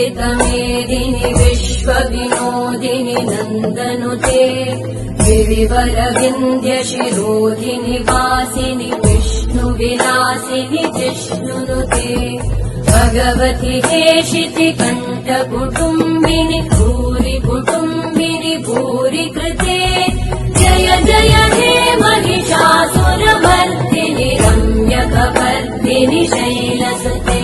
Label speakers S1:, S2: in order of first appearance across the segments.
S1: विदितमेदिनि विश्वविनोदिनि नन्दनुते गिरिवरविन्द्यशिरोधिनि वासिनि विष्णुविलासिनि जिष्णुनुते भगवति हेशिति कण्ठकुटुम्बिनि भूरि कुटुम्बिनि भूरि कृते जय जय हे महिषासुरमर्दिनि रम्यकपर्दिनि शैलसुते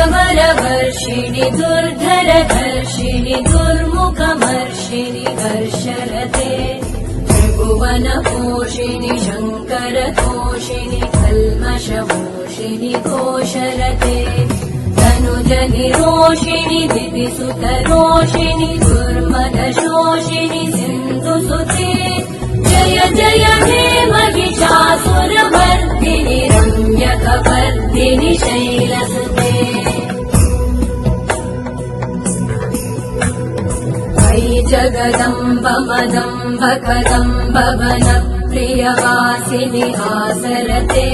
S1: सुरवरवर्षिणि दुर्धरधर्षिणि दुर्मुखमर्षिणि हर्षरते त्रिभुवनपोषिणि शङ्करतोषिणि कल्मषमोषिणि घोषरते तनुजनिरोषिणि दिविसुतरोषिणि दुर्मदशोषिणि सिन्धुसुते जय जय हे महिषासुरमर्दिनि रम्यकपर्दिनि शैलसुते जगदम्ब मदम्ब कदम्ब वनप्रियवासिनि आसरते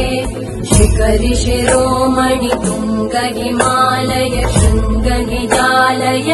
S1: शिखरि शिरोमणि तुङ्ग हिमालय शृङ्ग निजालय